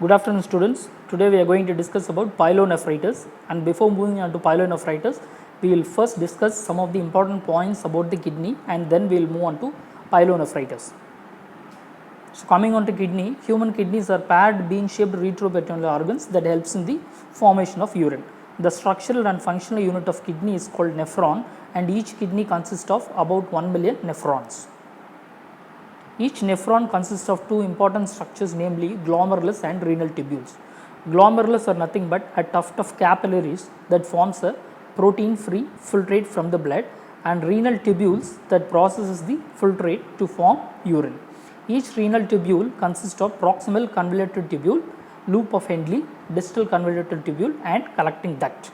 Good afternoon students. Today we are going to discuss about pyelonephritis, and before moving on to pyelonephritis, we will first discuss some of the important points about the kidney and then we will move on to pyelonephritis. So coming on to kidney, human kidneys are paired bean shaped retroperitoneal organs that helps in the formation of urine. The structural and functional unit of kidney is called nephron, and each kidney consists of about 1 million nephrons. Each nephron consists of two important structures, namely glomerulus and renal tubules. Glomerulus are nothing but a tuft of capillaries that forms a protein-free filtrate from the blood, and renal tubules that processes the filtrate to form urine. Each renal tubule consists of proximal convoluted tubule, loop of Henle, distal convoluted tubule and collecting duct.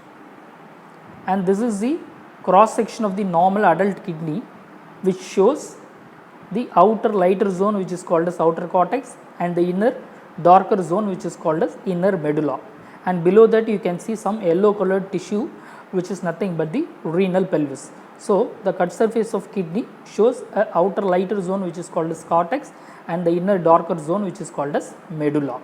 And this is the cross section of the normal adult kidney, which shows the outer lighter zone which is called as outer cortex and the inner darker zone which is called as inner medulla, and below that you can see some yellow colored tissue which is nothing but the renal pelvis. So the cut surface of kidney shows a outer lighter zone which is called as cortex and the inner darker zone which is called as medulla.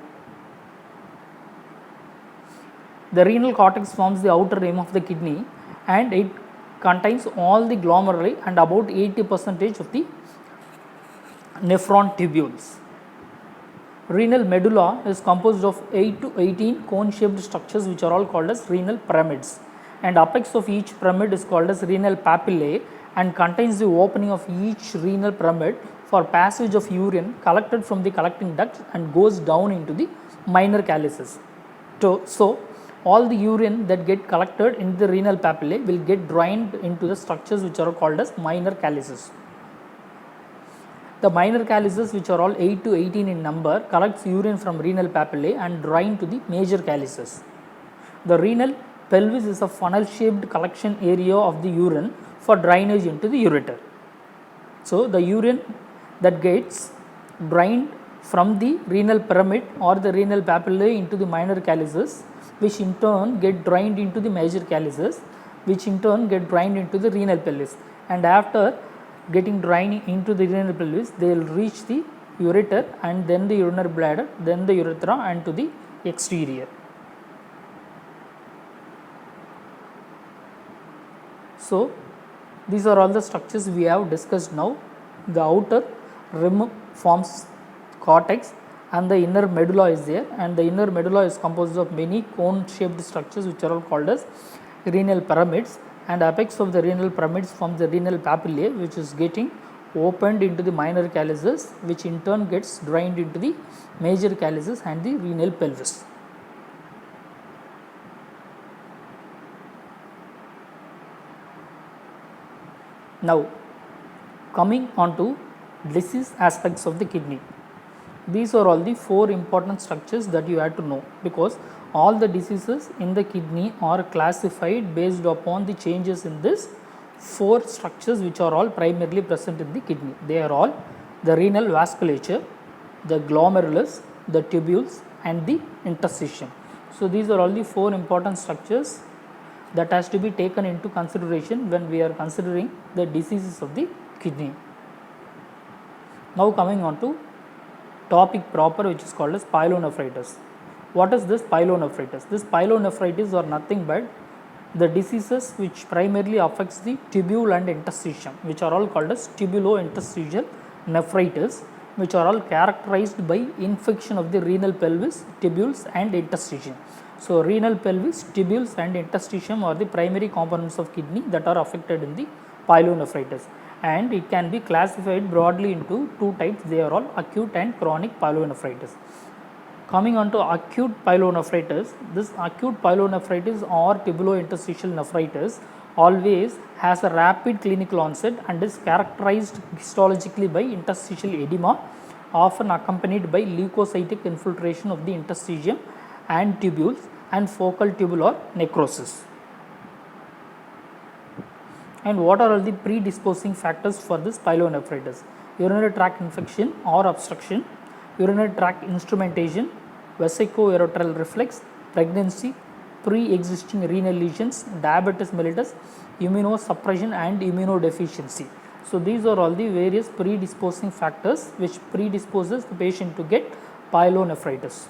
The renal cortex forms the outer rim of the kidney and it contains all the glomeruli and about 80% of the nephron tubules. Renal medulla is composed of 8 to 18 cone shaped structures which are all called as renal pyramids, and apex of each pyramid is called as renal papillae and contains the opening of each renal pyramid for passage of urine collected from the collecting duct and goes down into the minor calyces. So all the urine that get collected in the renal papillae will get drained into the structures which are called as minor calyces. The minor calyces, which are all 8 to 18 in number, collects urine from renal papillae and drain to the major calyces. The renal pelvis is a funnel shaped collection area of the urine for drainage into the ureter. So the urine that gets drained from the renal pyramid or the renal papillae into the minor calyces, which in turn get drained into the major calyces, which in turn get drained into the renal pelvis, and after getting drained into the renal pelvis, they will reach the ureter and then the urinary bladder, then the urethra and to the exterior. So these are all the structures we have discussed now. The outer rim forms cortex and the inner medulla is there, and the inner medulla is composed of many cone shaped structures which are all called as renal pyramids, and apex of the renal pyramids forms the renal papillae which is getting opened into the minor calyces, which in turn gets drained into the major calyces and the renal pelvis. Now coming on to disease aspects of the kidney. These are all the 4 important structures that you have to know, because all the diseases in the kidney are classified based upon the changes in this 4 structures which are all primarily present in the kidney. They are all the renal vasculature, the glomerulus, the tubules and the interstitium. So these are all the 4 important structures that has to be taken into consideration when we are considering the diseases of the kidney. Now coming on to topic proper, which is called as pyelonephritis. What is this pyelonephritis? This pyelonephritis are nothing but the diseases which primarily affects the tubule and interstitium, which are all called as tubulointerstitial nephritis, which are all characterized by infection of the renal pelvis, tubules and interstitium. So renal pelvis, tubules and interstitium are the primary components of kidney that are affected in the pyelonephritis, and it can be classified broadly into 2 types. They are all acute and chronic pyelonephritis. Coming on to acute pyelonephritis, this acute pyelonephritis or tubulointerstitial nephritis always has a rapid clinical onset and is characterized histologically by interstitial edema, often accompanied by leukocytic infiltration of the interstitium and tubules and focal tubular necrosis. And what are all the predisposing factors for this pyelonephritis? Urinary tract infection or obstruction, urinary tract instrumentation, vesico-ureteral reflex, pregnancy, pre-existing renal lesions, diabetes mellitus, immunosuppression and immunodeficiency. So these are all the various predisposing factors which predisposes the patient to get pyelonephritis.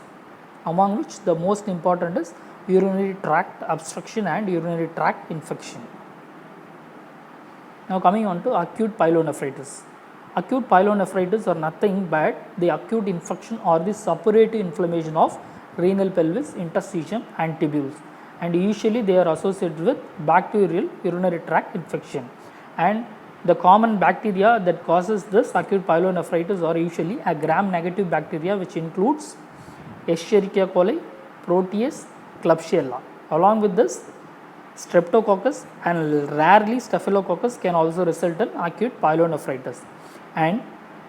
among which the most important is urinary tract obstruction and urinary tract infection. Now coming on to acute pyelonephritis. Acute pyelonephritis are nothing but the acute infection or the suppurative inflammation of renal pelvis, interstitium and tubules, and usually they are associated with bacterial urinary tract infection. And the common bacteria that causes this acute pyelonephritis are usually a gram-negative bacteria, which includes Escherichia coli, Proteus, Klebsiella. Along with this, Streptococcus and rarely Staphylococcus can also result in acute pyelonephritis. And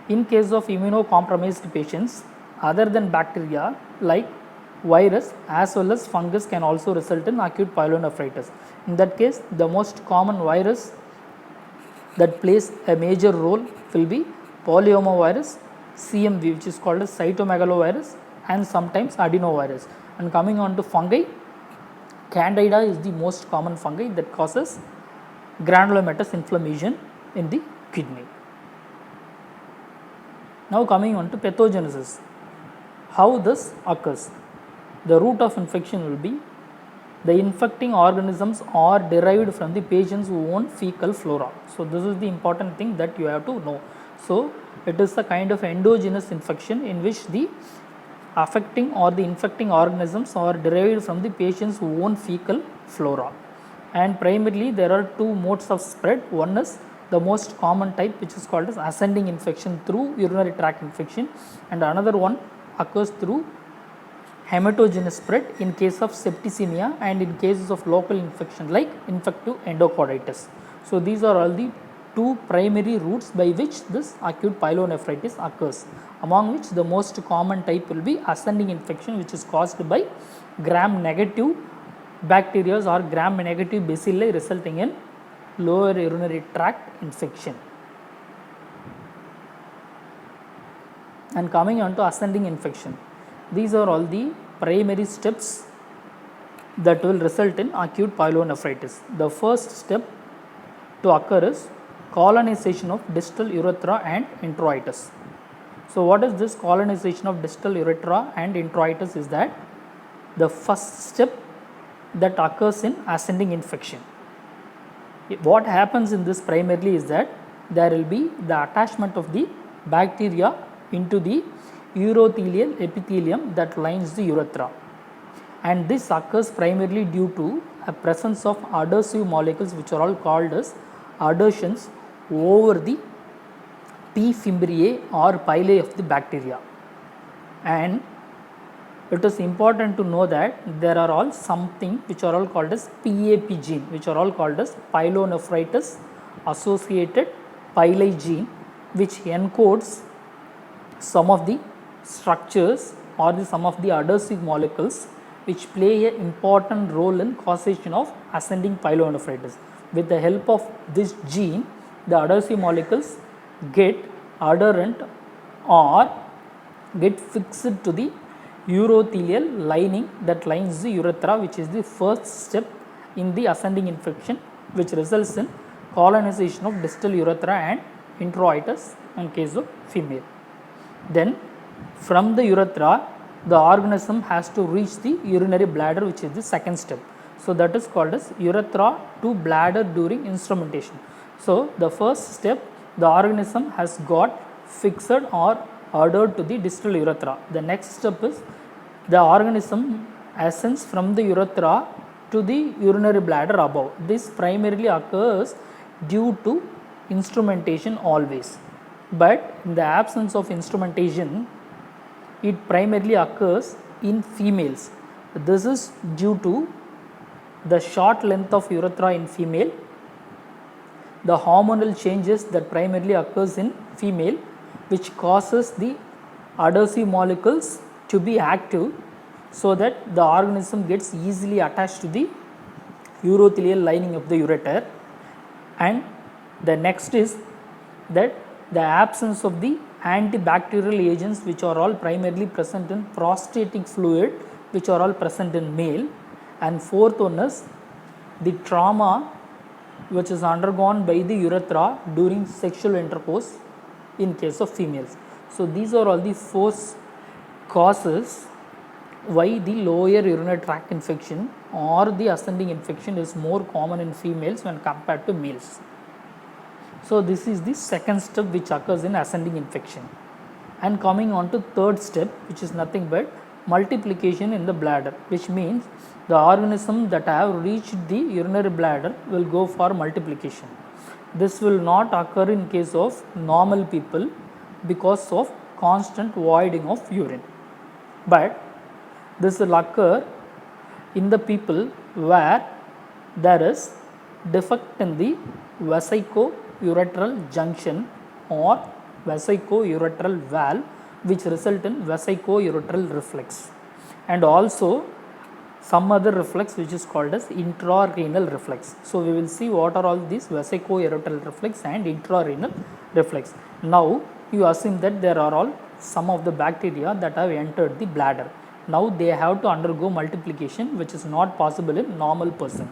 in case of immunocompromised patients, other than bacteria like virus as well as fungus can also result in acute pyelonephritis. In that case, the most common virus that plays a major role will be polyomavirus, CMV, which is called as cytomegalovirus, and sometimes adenovirus. And coming on to fungi, Candida is the most common fungi that causes granulomatous inflammation in the kidney. Now coming on to pathogenesis, how this occurs. The root of infection will be the infecting organisms are derived from the patient's own fecal flora. So this is the important thing that you have to know. So it is a kind of endogenous infection in which the affecting or the infecting organisms are derived from the patient's own fecal flora. And primarily there are two modes of spread. One is the most common type, which is called as ascending infection through urinary tract infection, and another one occurs through hematogenous spread in case of septicemia and in cases of local infection like infective endocarditis. So these are all the two primary routes by which this acute pyelonephritis occurs, among which the most common type will be ascending infection, which is caused by gram-negative bacteria or gram-negative bacilli, resulting in lower urinary tract infection. And coming on to ascending infection, these are all the primary steps that will result in acute pyelonephritis. The first step to occur is colonization of distal urethra and introitus. So what is this colonization of distal urethra and introitus? Is that the first step that occurs in ascending infection. What happens in this primarily is that there will be the attachment of the bacteria into the urothelial epithelium that lines the urethra, and this occurs primarily due to a presence of adhesive molecules, which are all called as adhesions over the P. fimbriae or pili of the bacteria. And it is important to know that there are all something which are all called as PAP gene, which are all called as pyelonephritis associated pili gene, which encodes some of the structures or some of the adhesive molecules which play an important role in causation of ascending pyelonephritis. With the help of this gene, the adhesive molecules get adherent or get fixed to the urothelial lining that lines the urethra, which is the first step in the ascending infection, which results in colonization of distal urethra and introitus in case of female. Then from the urethra, the organism has to reach the urinary bladder, which is the second step. So that is called as urethra to bladder during instrumentation. So the first step, the organism has got fixed or adhered to the distal urethra. The next step is the organism ascends from the urethra to the urinary bladder above. This primarily occurs due to instrumentation always, but in the absence of instrumentation, it primarily occurs in females. This is due to the short length of urethra in female, the hormonal changes that primarily occurs in female, which causes the adhesive molecules to be active so that the organism gets easily attached to the urothelial lining of the ureter. And the next is that the absence of the antibacterial agents, which are all primarily present in prostatic fluid, which are all present in male. And fourth one is the trauma which is undergone by the urethra during sexual intercourse in case of females. So these are all the four causes why the lower urinary tract infection or the ascending infection is more common in females when compared to males. So this is the second step which occurs in ascending infection. And coming on to third step, which is nothing but multiplication in the bladder, which means the organisms that have reached the urinary bladder will go for multiplication. This will not occur in case of normal people because of constant voiding of urine, but this will occur in the people where there is defect in the vesico-uretral junction or vesico-uretral valve, which result in vesico-uretral reflex, and also some other reflex which is called as intrarenal reflex. So we will see what are all these vesico-uretral reflex and intrarenal reflex. Now you assume that there are all some of the bacteria that have entered the bladder. Now they have to undergo multiplication, which is not possible in normal person,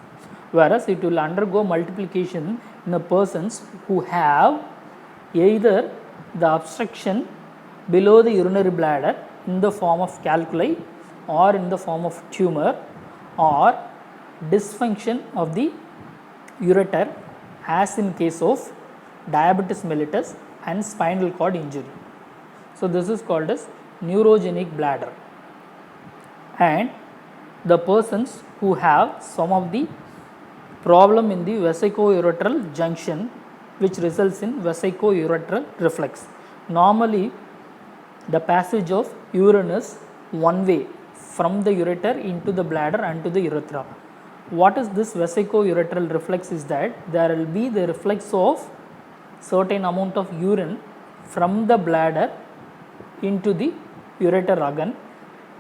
whereas it will undergo multiplication in a persons who have either the obstruction below the urinary bladder in the form of calculi or in the form of tumor, or dysfunction of the ureter as in case of diabetes mellitus and spinal cord injury. So this is called as neurogenic bladder. And the persons who have some of the problem in the vesico-uretral junction, which results in vesico-uretral reflex. Normally the passage of urine is one way from the ureter into the bladder and to the urethra. What is this vesico-uretral reflex is that there will be the reflex of certain amount of urine from the bladder into the ureter again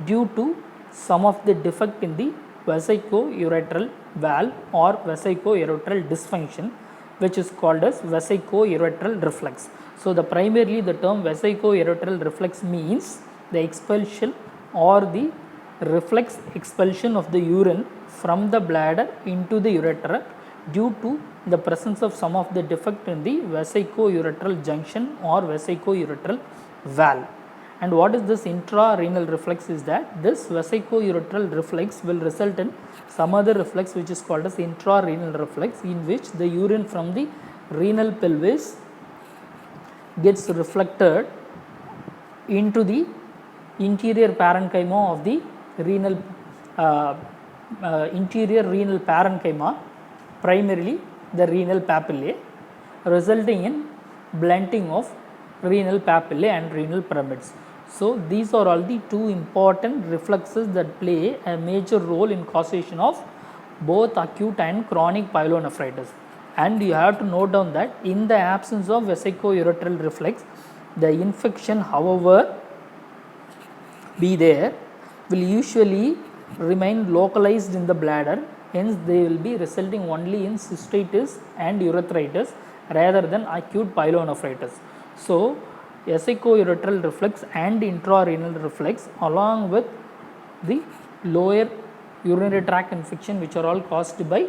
due to some of the defect in the vesico-uretral valve or vesico-uretral dysfunction, which is called as vesico-uretral reflex. So the primarily the term vesico-uretral reflex means the expulsion or the reflex expulsion of the urine from the bladder into the ureter due to the presence of some of the defect in the vesico-uretral junction or vesico-uretral valve. And what is this intrarenal reflex is that this vesico-uretral reflex will result in some other reflex which is called as intrarenal reflex, in which the urine from the renal pelvis gets reflected into the interior parenchyma of the renal interior renal parenchyma, primarily the renal papillae, resulting in blunting of renal papillae and renal pyramids. So these are all the two important reflexes that play a major role in causation of both acute and chronic pyelonephritis. And you have to note down that in the absence of vesico-uretral reflex, the infection, however be there, will usually remain localized in the bladder, hence they will be resulting only in cystitis and urethritis rather than acute pyelonephritis. So vesico-uretral reflex and intrarenal reflex along with the lower urinary tract infection, which are all caused by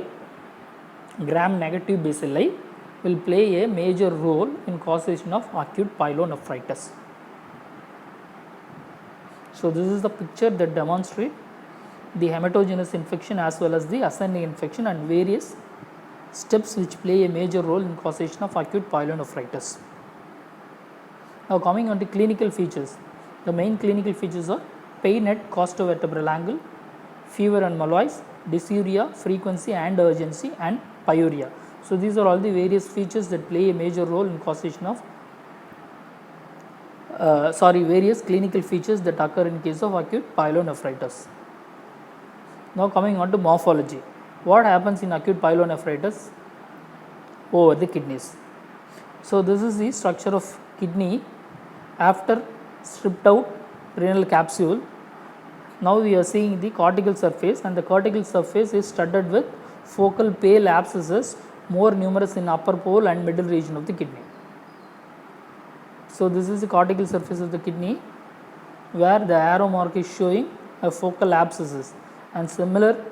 gram-negative bacilli, will play a major role in causation of acute pyelonephritis. So this is the picture that demonstrates the hematogenous infection as well as the ascending infection and various steps which play a major role in causation of acute pyelonephritis. Now coming on to clinical features, the main clinical features are pain at costovertebral angle, fever and malaise, dysuria, frequency and urgency, and pyuria. So these are all the various features that play a major role in causation of various clinical features that occur in case of acute pyelonephritis. Now coming on to morphology, what happens in acute pyelonephritis over the kidneys. So this is the structure of kidney after stripped out renal capsule. Now we are seeing the cortical surface, and the cortical surface is studded with focal pale abscesses, more numerous in upper pole and middle region of the kidney. So this is the cortical surface of the kidney, where the arrow mark is showing a focal abscesses, and similar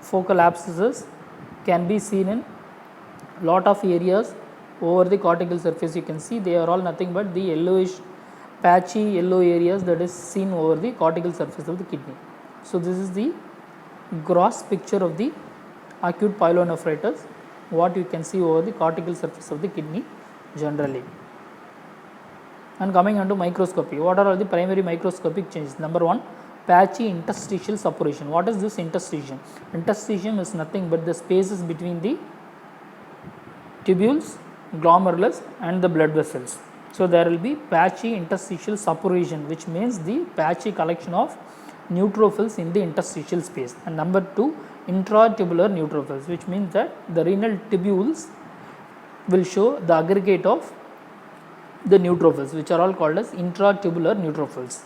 focal abscesses can be seen in lot of areas over the cortical surface. You can see they are all nothing but the yellowish patchy yellow areas that is seen over the cortical surface of the kidney. So this is the gross picture of the acute pyelonephritis, what you can see over the cortical surface of the kidney generally. And coming on to microscopy, what are all the primary microscopic changes? Number one, patchy interstitial suppuration. What is this interstitium? Interstitium is nothing but the spaces between the tubules, glomerulus and the blood vessels. So there will be patchy interstitial suppuration, which means the patchy collection of neutrophils in the interstitial space. And number two, intratubular neutrophils, which means that the renal tubules will show the aggregate of the neutrophils, which are all called as intratubular neutrophils.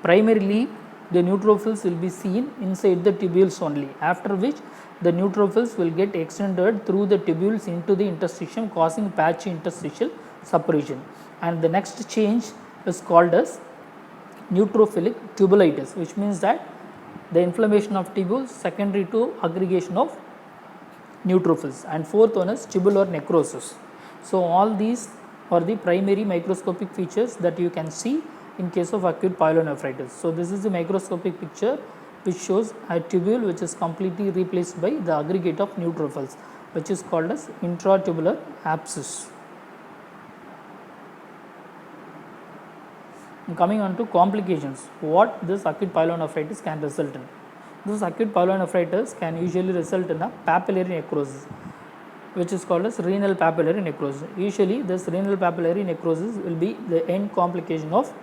Primarily, the neutrophils will be seen inside the tubules only, after which the neutrophils will get extended through the tubules into the interstitium, causing patchy interstitial suppuration. And the next change is called as neutrophilic tubulitis, which means that the inflammation of tubules secondary to aggregation of neutrophils. And fourth one is tubular necrosis. So all these are the primary microscopic features that you can see in case of acute pyelonephritis. So this is the microscopic picture which shows a tubule which is completely replaced by the aggregate of neutrophils, which is called as intratubular abscess. And coming on to complications, what this acute pyelonephritis can result in. This acute pyelonephritis can usually result in a papillary necrosis, which is called as renal papillary necrosis. Usually this renal papillary necrosis will be the end complication of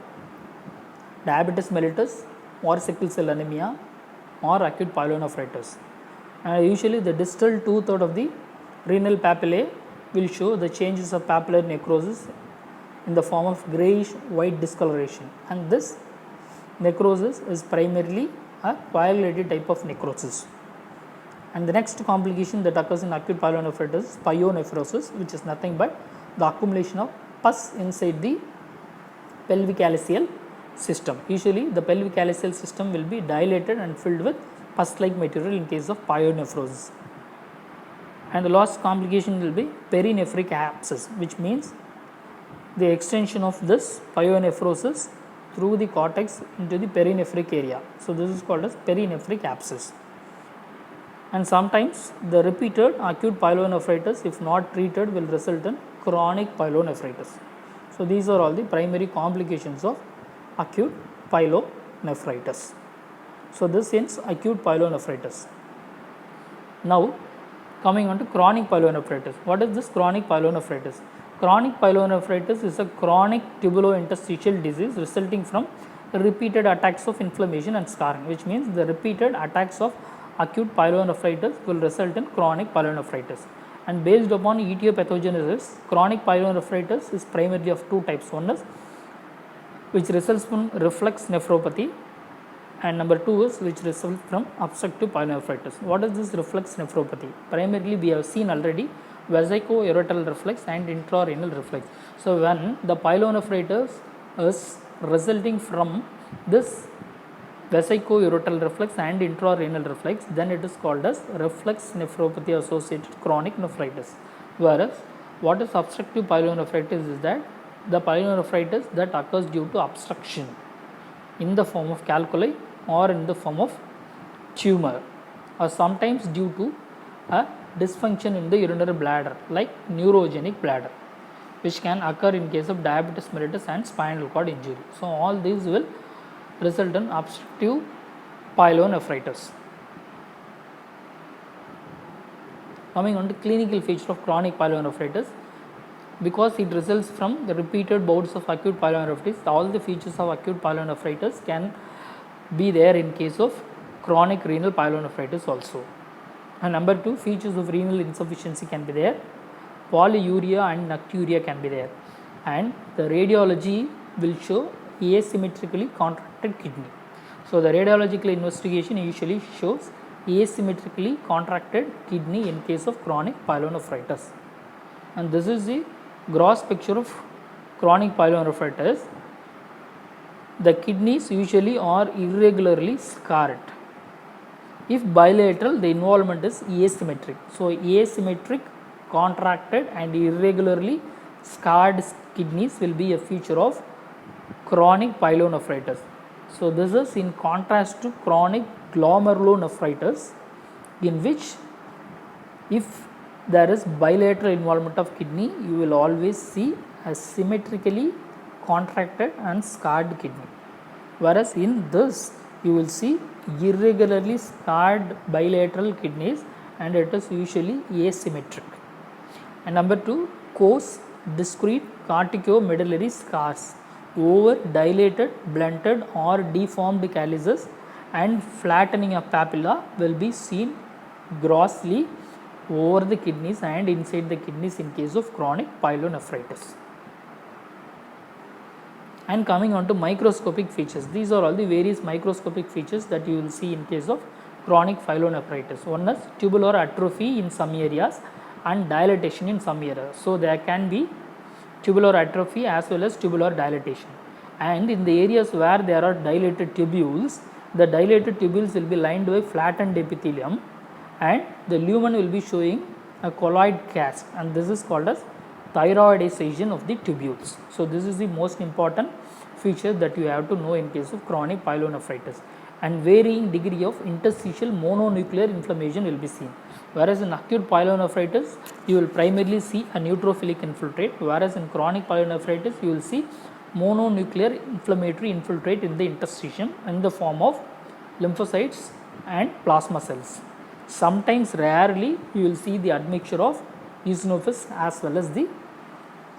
diabetes mellitus or sickle cell anemia or acute pyelonephritis. And usually the distal two-thirds of the renal papillae will show the changes of papillary necrosis in the form of greyish white discoloration, and this necrosis is primarily a coagulated type of necrosis. And the next complication that occurs in acute pyelonephritis is pyonephrosis, which is nothing but the accumulation of pus inside the pelvic calyceal system. Usually the pelvic calyceal system will be dilated and filled with pus-like material in case of pyonephrosis. And the last complication will be perinephric abscess, which means the extension of this pyonephrosis through the cortex into the perinephric area. So this is called as perinephric abscess. And sometimes the repeated acute pyelonephritis, if not treated, will result in chronic pyelonephritis. So these are all the primary complications of acute pyelonephritis. So this ends acute pyelonephritis. Now coming on to chronic pyelonephritis. What is this chronic pyelonephritis? Chronic pyelonephritis is a chronic tubulointerstitial disease resulting from repeated attacks of inflammation and scarring, which means the repeated attacks of acute pyelonephritis will result in chronic pyelonephritis. And based upon etiopathogenesis, chronic pyelonephritis is primarily of two types. One is which results from reflex nephropathy, and number two is which results from obstructive pyelonephritis. What is this reflex nephropathy? Primarily we have seen already vesico-ureteral reflex and intrarenal reflex. So when the pyelonephritis is resulting from this vesico-ureteral reflex and intrarenal reflex, then it is called as reflex nephropathy associated chronic nephritis. Whereas what is obstructive pyelonephritis is that the pyelonephritis that occurs due to obstruction in the form of calculi or in the form of tumor, or sometimes due to a dysfunction in the urinary bladder like neurogenic bladder, which can occur in case of diabetes mellitus and spinal cord injury. So all these will result in obstructive pyelonephritis. Coming on to clinical feature of chronic pyelonephritis, because it results from the repeated bouts of acute pyelonephritis, all the features of acute pyelonephritis can be there in case of chronic renal pyelonephritis also. And number two, features of renal insufficiency can be there, polyuria and nocturia can be there, and the radiology will show asymmetrically contracted kidney. So the radiological investigation usually shows asymmetrically contracted kidney in case of chronic pyelonephritis. And this is the gross picture of chronic pyelonephritis. The kidneys usually are irregularly scarred. If bilateral, the involvement is asymmetric. So asymmetric, contracted and irregularly scarred kidneys will be a feature of chronic pyelonephritis. So this is in contrast to chronic glomerulonephritis, in which if there is bilateral involvement of kidney, you will always see a symmetrically contracted and scarred kidney. Whereas in this, you will see irregularly scarred bilateral kidneys, and it is usually asymmetric. And number 2, coarse discrete corticomedullary scars over dilated, blunted or deformed calyces and flattening of papilla will be seen grossly over the kidneys and inside the kidneys in case of chronic pyelonephritis. And coming on to microscopic features, these are all the various microscopic features that you will see in case of chronic pyelonephritis. One is tubular atrophy in some areas and dilatation in some areas. So there can be tubular atrophy as well as tubular dilatation, and in the areas where there are dilated tubules, the dilated tubules will be lined by flattened epithelium and the lumen will be showing a colloid cast, and this is called as thyroidization of the tubules. So this is the most important feature that you have to know in case of chronic pyelonephritis, and varying degree of interstitial mononuclear inflammation will be seen. Whereas in acute pyelonephritis, you will primarily see a neutrophilic infiltrate, whereas in chronic pyelonephritis, you will see mononuclear inflammatory infiltrate in the interstitium in the form of lymphocytes and plasma cells. Sometimes, rarely, you will see the admixture of eosinophils as well as the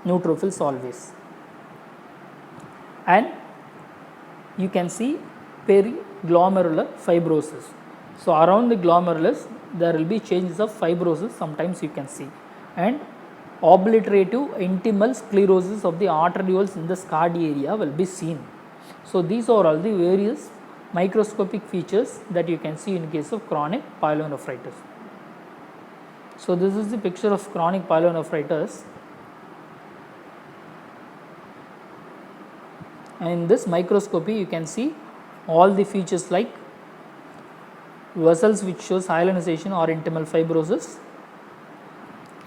neutrophils always. And you can see periglomerular fibrosis. So around the glomerulus there will be changes of fibrosis, sometimes you can see, and obliterative intimal sclerosis of the arterioles in the scarred area will be seen. So these are all the various microscopic features that you can see in case of chronic pyelonephritis. So this is the picture of chronic pyelonephritis, and in this microscopy you can see all the features like vessels which shows hyalinization or intimal fibrosis,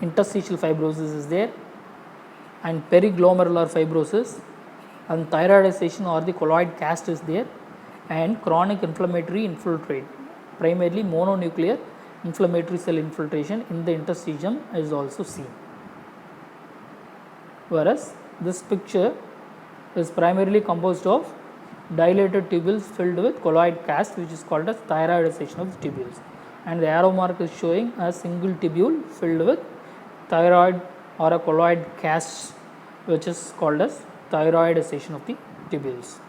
interstitial fibrosis is there, and periglomerular fibrosis, and thyroidization or the colloid cast is there, and chronic inflammatory infiltrate, primarily mononuclear inflammatory cell infiltration in the interstitium is also seen. Whereas this picture is primarily composed of dilated tubules filled with colloid cast, which is called as thyroidization of the tubules, and the arrow mark is showing a single tubule filled with thyroid or a colloid cast, which is called as thyroidization of the tubules.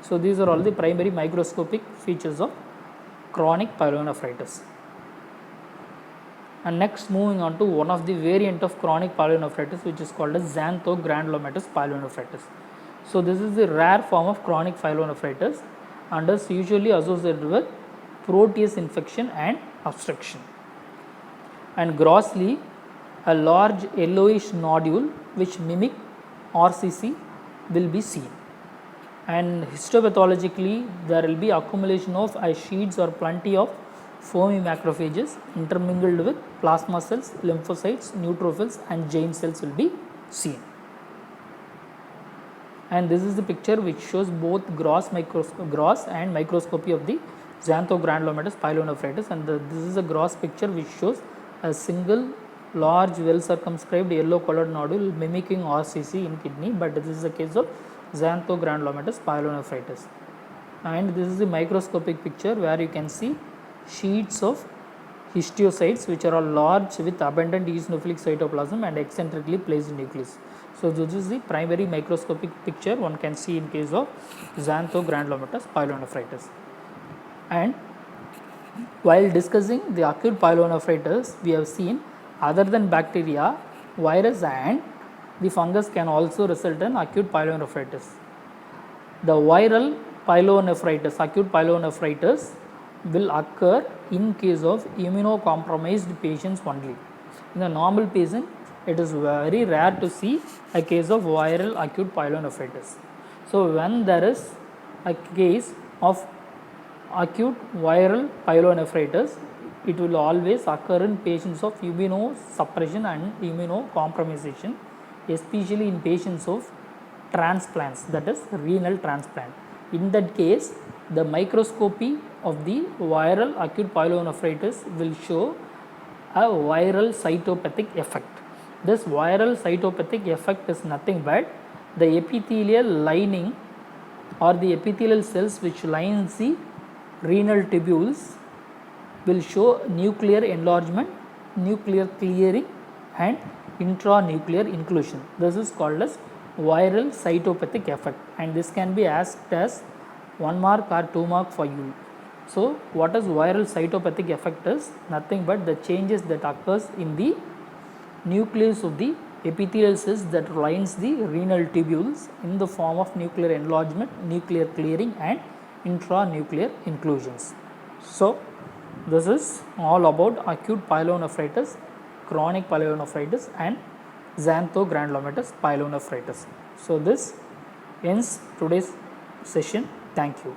So these are all the primary microscopic features of chronic pyelonephritis. And next, moving on to one of the variant of chronic pyelonephritis, which is called as xanthogranulomatous pyelonephritis. So this is the rare form of chronic pyelonephritis and is usually associated with protease infection and obstruction. And grossly, a large yellowish nodule which mimic RCC will be seen. And histopathologically, there will be accumulation of sheets or plenty of foamy macrophages intermingled with plasma cells, lymphocytes, neutrophils and giant cells will be seen. And this is the picture which shows both gross and microscopy of the xanthogranulomatous pyelonephritis, and this is a gross picture which shows a single large well circumscribed yellow colored nodule mimicking RCC in kidney, but this is the case of xanthogranulomatous pyelonephritis. And this is the microscopic picture where you can see sheets of histiocytes which are all large with abundant eosinophilic cytoplasm and eccentrically placed nucleus. So this is the primary microscopic picture one can see in case of xanthogranulomatous pyelonephritis. And while discussing the acute pyelonephritis, we have seen other than bacteria, virus and the fungus can also result in acute pyelonephritis. The viral pyelonephritis, acute pyelonephritis will occur in case of immunocompromised patients only. In a normal patient, it is very rare to see a case of viral acute pyelonephritis. So when there is a case of acute viral pyelonephritis, it will always occur in patients of immunosuppression and immunocompromisation, especially in patients of transplants, that is renal transplant. In that case, the microscopy of the viral acute pyelonephritis will show a viral cytopathic effect. This viral cytopathic effect is nothing but the epithelial lining or the epithelial cells which lines the renal tubules will show nuclear enlargement, nuclear clearing and intranuclear inclusion. This is called as viral cytopathic effect, and this can be asked as 1 mark or 2 mark for you. So what is viral cytopathic effect is nothing but the changes that occurs in the nucleus of the epithelial cells that lines the renal tubules in the form of nuclear enlargement, nuclear clearing and intranuclear inclusions. So this is all about acute pyelonephritis, chronic pyelonephritis and xanthogranulomatous pyelonephritis. So this ends today's session. Thank you.